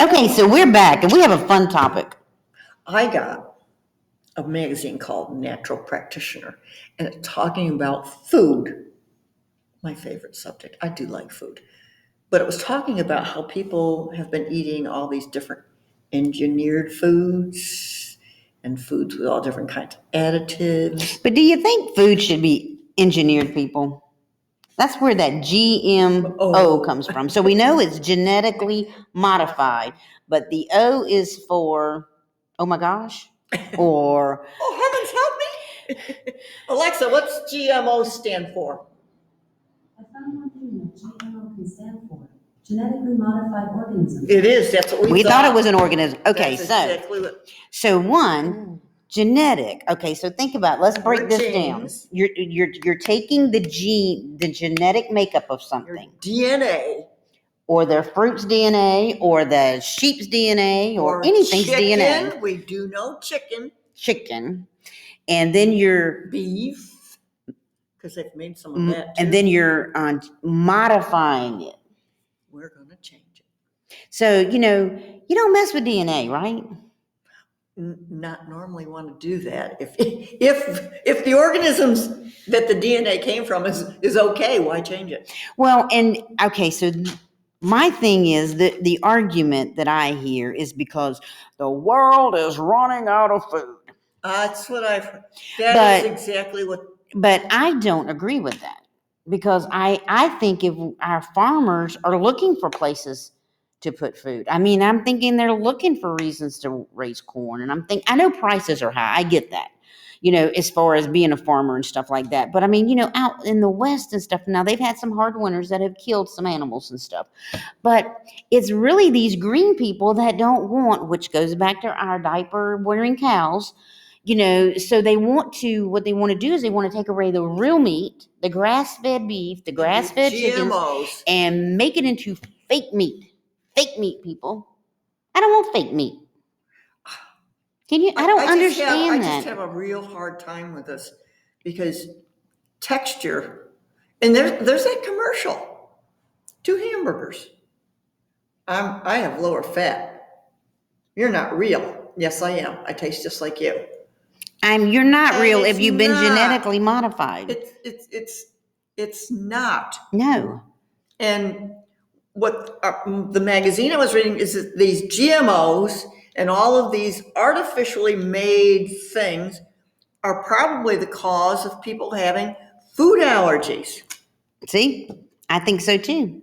Okay, so we're back and we have a fun topic. I got a magazine called Natural Practitioner, and it's talking about food, my favorite subject. I do like food. But it was talking about how people have been eating all these different engineered foods and foods with all different kinds of additives. But do you think food should be engineered, people? That's where that GMO comes from. So we know it's genetically modified, but the O is for, oh my gosh, or... Oh, heavens help me! Alexa, what's GMO stand for? I found one thing that GMO can stand for. Genetically modified organisms. It is, that's what we thought it was an organism. Okay, that's so, exactly what... so one... Genetic. Okay, so think about it. Let's break this down. You're taking the genetic makeup of something. Your DNA. Or the fruit's DNA, or the sheep's DNA, or anything's chicken. DNA. We do know chicken. Chicken. And then your beef, because they've made some of that too. And then you're modifying it. We're going to change it. So, you don't mess with DNA, right? Not normally want to do that. If the organisms that the DNA came from is okay, why change it? Well, and okay, so my thing is that the argument that I hear is because the world is running out of food. That's what I've heard. That is exactly what. But I don't agree with that, because I think if our farmers are looking for places to put food. I mean, I'm thinking they're looking for reasons to raise corn. And I know prices are high. I get that, as far as being a farmer and stuff like that. But I mean, out in the West and stuff, now they've had some hard winters that have killed some animals and stuff. But it's really these green people that don't want, which goes back to our diaper wearing cows, so what they want to do is they want to take away the real meat, the grass-fed beef, the grass-fed chickens, and make it into fake meat. Fake meat, people. I don't want fake meat. Can you? I don't understand that. I just have a real hard time with this, because texture, and there's that commercial, 2 hamburgers. I have lower fat. You're not real. Yes, I am. I taste just like you. You're not real if you've been genetically modified. It's not. No. And what the magazine I was reading is that these GMOs and all of these artificially made things are probably the cause of people having food allergies. See, I think so too.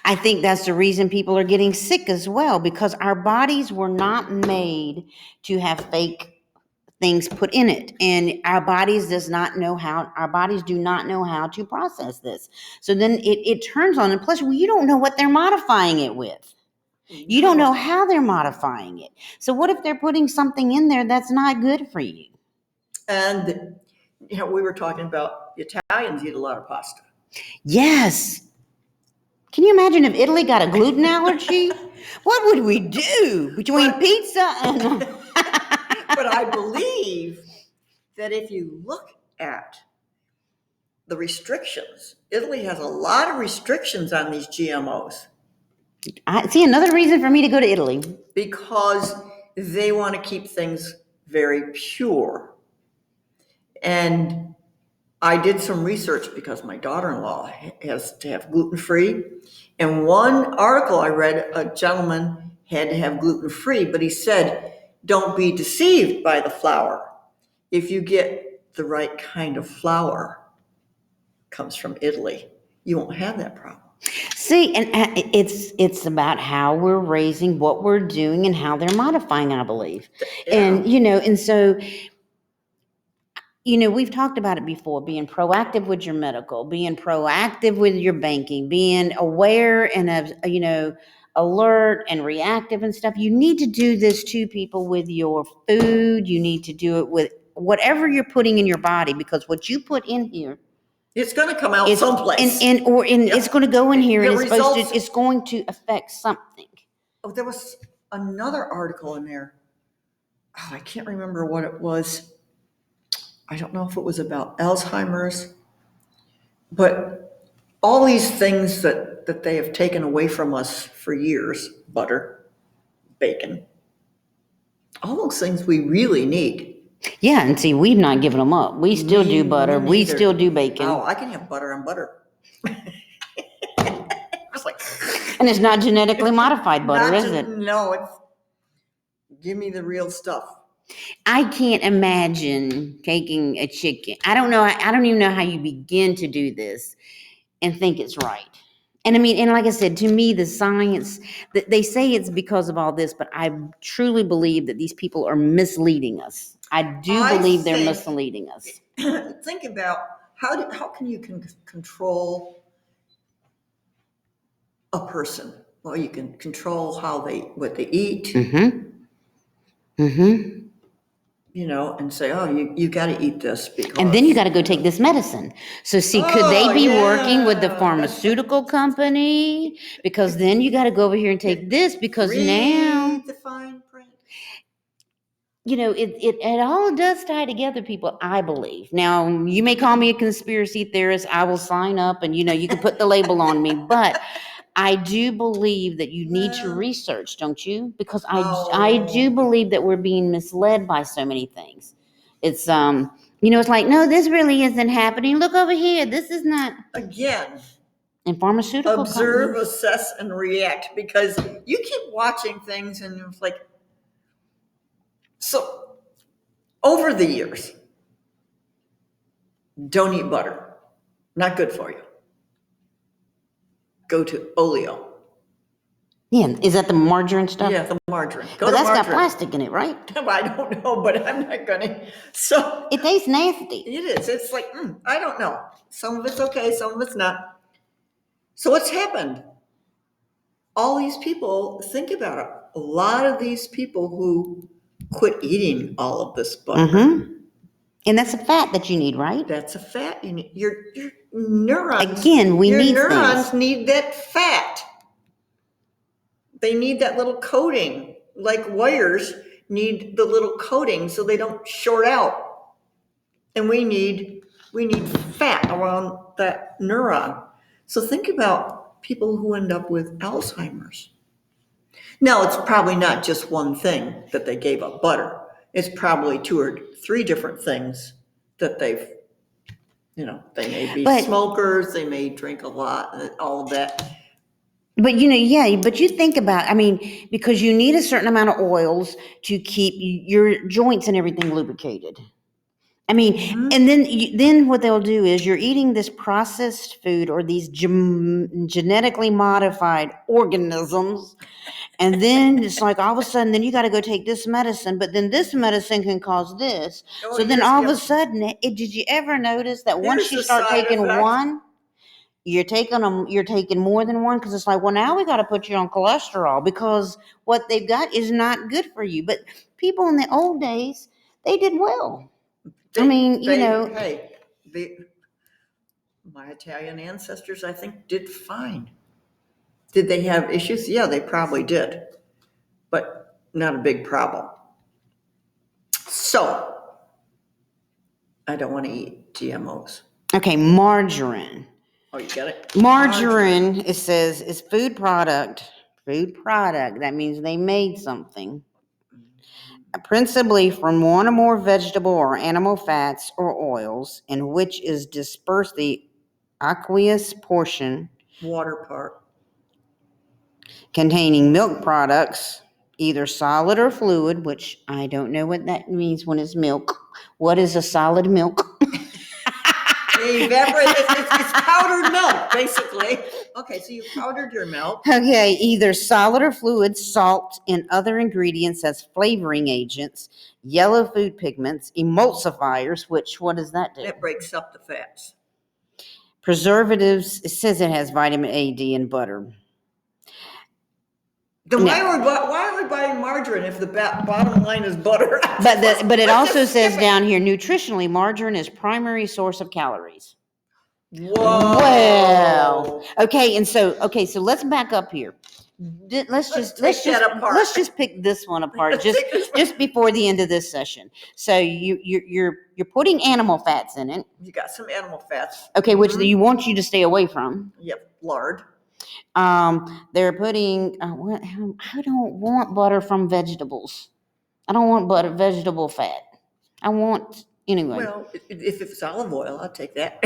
I think that's the reason people are getting sick as well, because our bodies were not made to have fake things put in it, and our bodies do not know how to process this. So then it turns on, and plus you don't know what they're modifying it with. You don't know how they're modifying it. So what if they're putting something in there that's not good for you? And we were talking about the Italians eat a lot of pasta. Yes. Can you imagine if Italy got a gluten allergy? What would we do between pizza and... But I believe that if you look at the restrictions, Italy has a lot of restrictions on these GMOs. I see another reason for me to go to Italy. Because they want to keep things very pure. And I did some research because my daughter-in-law has to have gluten-free. And one article I read, a gentleman had to have gluten-free, but he said, don't be deceived by the flour. If you get the right kind of flour, comes from Italy, you won't have that problem. See, and it's about how we're raising, what we're doing, and how they're modifying, I believe. Yeah. And so, we've talked about it before, being proactive with your medical, being proactive with your banking, being aware and, alert and reactive and stuff. You need to do this too, people, with your food. You need to do it with whatever you're putting in your body, because what you put in here, it's going to come out someplace. It's going to go in here, and it's going to affect something. Oh, there was another article in there. Oh, I can't remember what it was. I don't know if it was about Alzheimer's, but all these things that they have taken away from us for years, butter, bacon. All those things we really need. Yeah, and see, we've not given them up. We still do butter. We neither. still do bacon. Oh, I can have butter on butter. It's like, And it's not genetically modified butter, not is it? No, it's, give me the real stuff. I can't imagine taking a chicken. I don't know. I don't even know how you begin to do this and think it's right. And I mean, and like I said, to me, the science, they say it's because of all this, but I truly believe that these people are misleading us. I do believe they're misleading us. Think about how can you control a person? Well, you can control what they eat. Mm-hmm. Mm-hmm. You know, and say, oh, you got to eat this because. And then you got to go take this medicine. So see, could they be working with the yeah. pharmaceutical company? Because then you got to go over here and take this because now, Read the fine print. you know, it all does tie together, people, I believe. Now, you may call me a conspiracy theorist. I will sign up and, you know, you can put the label on me. But I do believe that you need to research, don't you? Because I do believe that we're being misled by so many things. It's, you know, it's like, no, this really isn't happening. Look over here. This is not. Again, In pharmaceutical observe, companies. assess, and react, because you keep watching things and it's like, so over the years, don't eat butter. Not good for you. Go to oleo. Yeah, is that the margarine stuff? Yeah, the margarine. Go But to that's got margarine. plastic in it, right? I don't know, but I'm not gonna. So It tastes nasty. it is. It's like, I don't know. Some of it's okay, some of it's not. So what's happened? All these people, think about it. A lot of these people who quit eating all of this butter. Mm-hmm. And that's a fat that you need, right? That's a fat. You need, your neurons. Again, we need your neurons things. need that fat. They need that little coating, like wires need the little coating so they don't short out. And we need fat around that neuron. So think about people who end up with Alzheimer's. Now, it's probably not just one thing that they gave up butter. It's probably 2 or 3 different things that they've, you know, they may be smokers, they may drink a lot, all of that. But, you know, yeah, but you think about, I mean, because you need a certain amount of oils to keep your joints and everything lubricated. I mean, and then what they'll do is you're eating this processed food or these genetically modified organisms. And then it's like all of a sudden, then you got to go take this medicine, but then this medicine can cause this. So then all of a sudden, did you ever notice that once you start taking one, you're taking more than one? Because it's like, well, now we got to put you on cholesterol because what they've got is not good for you. But people in the old days, they did well. Hey, my Italian ancestors, I think, did fine. Did they have issues? Yeah, they probably did, but not a big problem. So, I don't want to eat GMOs. Okay, margarine. Oh, you get it? Margarine, it says, is food product. That means they made something. Principally from one or more vegetable or animal fats or oils, in which is dispersed the aqueous portion. Water part. Containing milk products, either solid or fluid, which I don't know what that means when it's milk. What is a solid milk? It's powdered milk, basically. Okay, so you powdered your milk. Okay, either solid or fluid, salt, and other ingredients as flavoring agents, yellow food pigments, emulsifiers, which, what does that do? It breaks up the fats. Preservatives, it says it has vitamin A, D, and butter. Then why are we buying margarine if the bottom line is butter? But it also says down here, nutritionally, margarine is primary source of calories. Whoa. Well, okay, so let's back up here. Let's just pick this one apart just before the end of this session. So you're putting animal fats in it. You got some animal fats. Okay, which you want you to stay away from. Yep, lard. They're putting, I don't want butter from vegetables. I don't want butter, vegetable fat. Anyway. Well, if it's olive oil, I'll take that.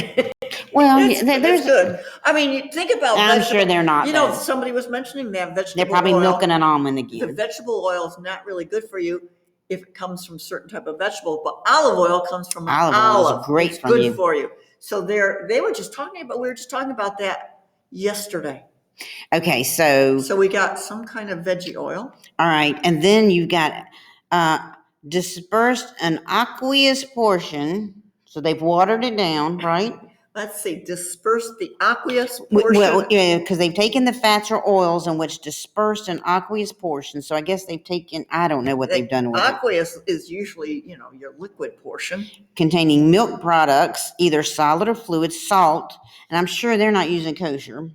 Well, It's good. I mean, you think about I'm sure they're not. You know, somebody was mentioning that vegetable They're probably oil. milking an almond The again. vegetable oil is not really good for you if it comes from certain type of vegetable, but olive oil comes from an Olive oil is great It's for good you. for you. So we were just talking about that yesterday. Okay, so So we got some kind of veggie oil. all right, and then you've got dispersed an aqueous portion. So they've watered it down, right? Let's see, disperse the aqueous portion. Well, yeah, because they've taken the fats or oils in which dispersed an aqueous portion. So I guess they've taken, I don't know what they've done with it. Aqueous is usually, your liquid portion. Containing milk products, either solid or fluid, salt, and I'm sure they're not using kosher,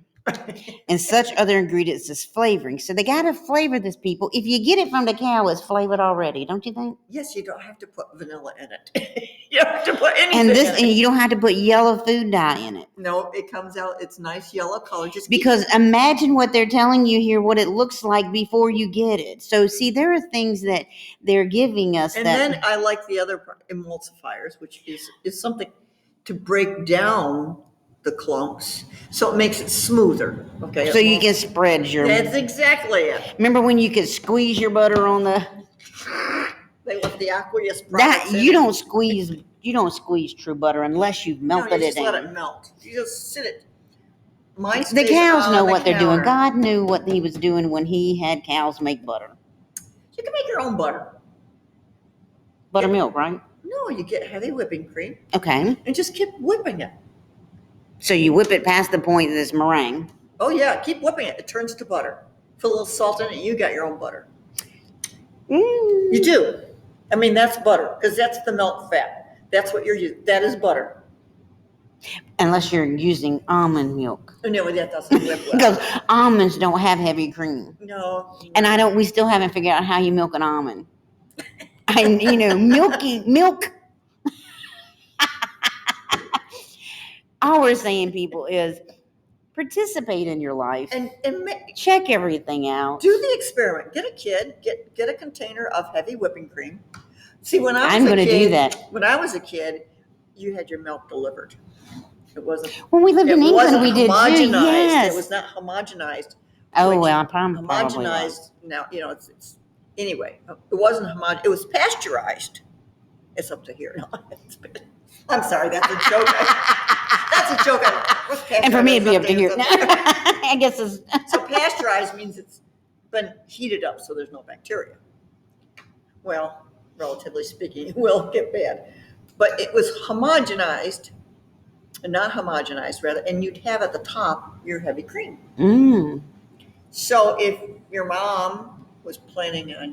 and such other ingredients as flavoring. So they got to flavor this, people. If you get it from the cow, it's flavored already, don't you think? Yes, you don't have to put vanilla in it. You don't have to put anything And you don't have to put yellow food dye in it. No, it comes out, it's nice yellow color. Because imagine what they're telling you here, what it looks like before you get it. So see, there are things that they're giving us. And then I like the other part, emulsifiers, which is something to break down the clumps, so it makes it smoother. Okay. So you can spread your. That's exactly it. Remember when you could squeeze your butter on the. They want the aqueous That products you don't squeeze. You don't squeeze true butter unless you've melted you it just let down. it melt. You just sit it. Mine The stays cows on know the what they're doing. counter. God knew what he was doing when he had cows make butter. You can make your own butter. Buttermilk, right? No, you get heavy whipping cream Okay. and just keep whipping it. So you whip it past the point that it's meringue. Oh yeah, keep whipping it. It turns to butter. Put a little salt in it. You got your own butter. You do. I mean, that's butter because that's the milk fat. That's what you're using. That is butter. Unless you're using almond milk. No, that doesn't whip well. Because almonds don't have heavy cream. No. And we still haven't figured out how you milk an almond. Milk. All we're saying, people, is participate in your life. And check everything out. Do the experiment. Get a kid, get a container of heavy whipping cream. See, when I was I'm going to do that. When I was a kid, you had your milk delivered. It wasn't. When we lived in England, we did too. Yes. It was not homogenized. Oh well, I'm probably homogenized. Now it's anyway. It wasn't homogenized. It was pasteurized. It's up to here. No, I'm sorry. That's a joke. That's a joke. And for me, it'd be up to here. I guess it's. So pasteurized means it's been heated up, so there's no bacteria. Well, relatively speaking, it will get bad. But it was homogenized, not homogenized rather, and you'd have at the top your heavy cream. So if your mom was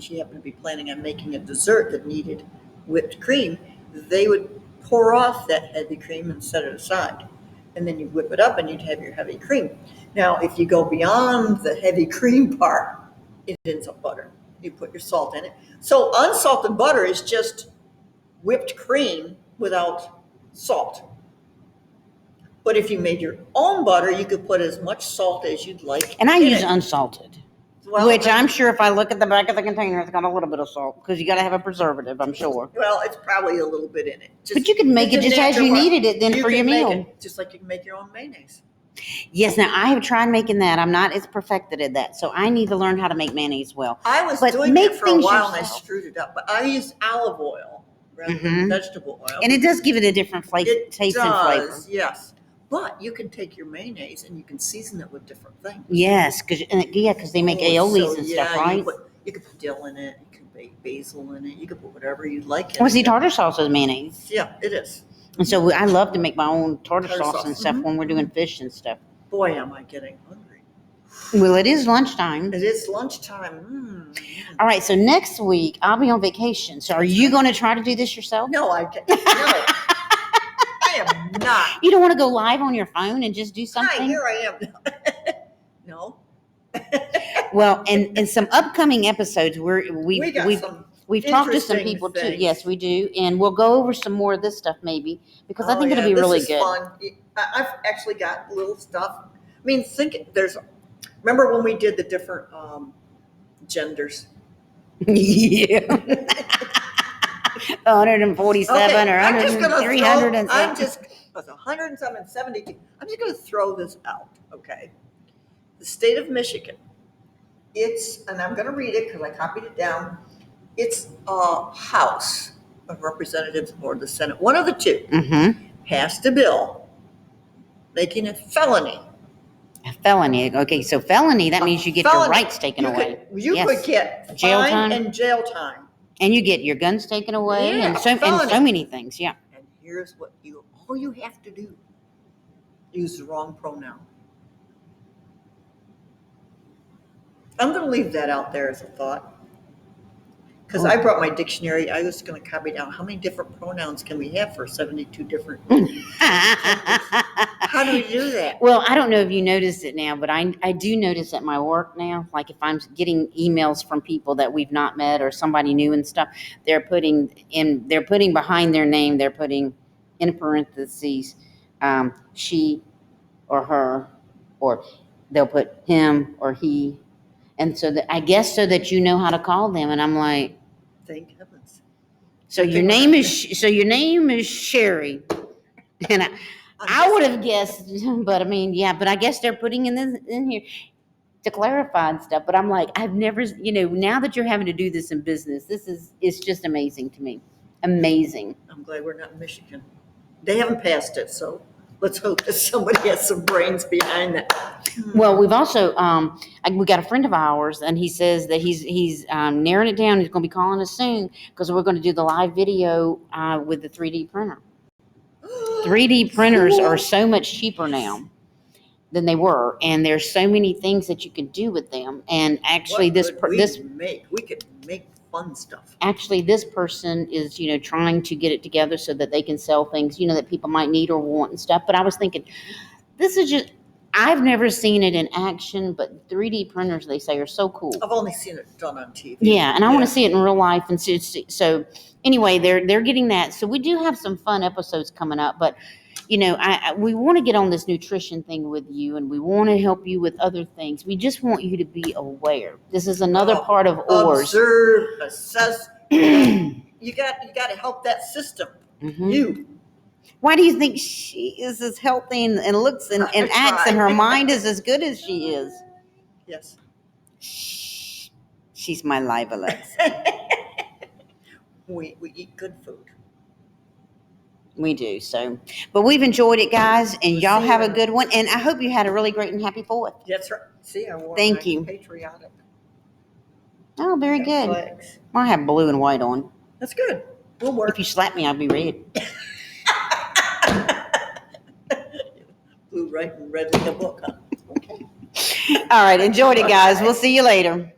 she happened to be planning on making a dessert that needed whipped cream, they would pour off that heavy cream and set it aside. And then you'd whip it up and you'd have your heavy cream. Now, if you go beyond the heavy cream part, it ends up butter. You put your salt in it. So unsalted butter is just whipped cream without salt. But if you made your own butter, you could put as much salt as you'd like. And I use unsalted. Well, which I'm sure if I look at the back of the container, it's got a little bit of salt because you got to have a preservative, I'm sure. Well, it's probably a little bit in it. But you can make it just as you needed it then for your meal. Just like you can make your own mayonnaise. Yes, now I have tried making that. I'm not as perfected at that, so I need to learn how to make mayonnaise well. I was doing it for a while and I screwed it up, but I used olive oil rather than vegetable oil. And it does give it a different taste and flavor. Yes. But you can take your mayonnaise and you can season it with different things. Yes, because they make aiolis and stuff, right? You can put dill in it. You can put basil in it. You can put whatever you like. Well, see, tartar sauce is mayonnaise. Yeah, it is. And so I love to make my own tartar sauce and stuff when we're doing fish and stuff. Boy, am I getting hungry. Well, it is lunchtime. It is lunchtime. All right, so next week I'll be on vacation. So are you going to try to do this yourself? No, I can't. No. I am not. You don't want to go live on your phone and just do something? Hi, here I am. No. Well, and some upcoming episodes we've talked to some people too. Yes, we do, and we'll go over some more of this stuff maybe because I think it'll be really good. Fun. I've actually got little stuff. I mean, there's Remember when we did the different genders? Yeah. 147 or I'm just 100, gonna 300 throw, and I'm something. just, it's 100 and something, 72. I'm just gonna throw this out, okay? The state of Michigan, it's, and I'm gonna read it because I copied it down. It's a House of Representatives or the Senate, one of the two, Mm-hmm. passed a bill making it felony. A felony. Okay, so felony, that means you get your Felony. rights taken away. You Yes. could get Jail fine time. and jail time. And you get your guns taken away Yeah, and so felony. many things. Yeah. And here's what all you have to do, use the wrong pronoun. I'm going to leave that out there as a thought. Because I brought my dictionary. I was going to copy down how many different pronouns can we have for 72 different. How do we do that? Well, I don't know if you noticed it now, but I do notice at my work now, like if I'm getting emails from people that we've not met or somebody new and stuff, they're putting behind their name, they're putting in parentheses, she or her, or they'll put him or he. And so that, I guess so that you know how to call them. And I'm like, Thank heavens. so your name is Sherry. And I would have guessed, but I mean, yeah, but I guess they're putting in here to clarify and stuff. But I'm like, I've never, now that you're having to do this in business, it's just amazing to me. Amazing. I'm glad we're not in Michigan. They haven't passed it, so let's hope that somebody has some brains behind that. Well, we've also, we got a friend of ours, and he says that he's narrowing it down. He's going to be calling us soon because we're going to do the live video with the 3D printer. 3D printers are so much cheaper now than they were, and there's so many things that you can do with them. And actually, we could make fun stuff. Actually, this person is, trying to get it together so that they can sell things, that people might need or want and stuff. But I was thinking, this is just, I've never seen it in action, but 3D printers, they say, are so cool. I've only seen it done on TV. Yeah, and I want to see it in real life. And so anyway, they're getting that. So we do have some fun episodes coming up, but we want to get on this nutrition thing with you, and we want to help you with other things. We just want you to be aware. This is another part of ORS. Observe, assess. You got to help that system. Mm-hmm. You. Why do you think she is as healthy and looks and acts and her mind is as good as she is? Yes. She's my live Alexa. We eat good food. We do. So, but we've enjoyed it, guys, and y'all have a good one. And I hope you had a really great and happy 4th. That's right. See, I wore Thank you. Patriotic. Oh, very good. Flags. I have blue and white on. That's good. We'll work. If you slap me, I'll be red. Blue, white, and red like a book, huh? Okay. All right. Enjoyed it, guys. We'll see you later.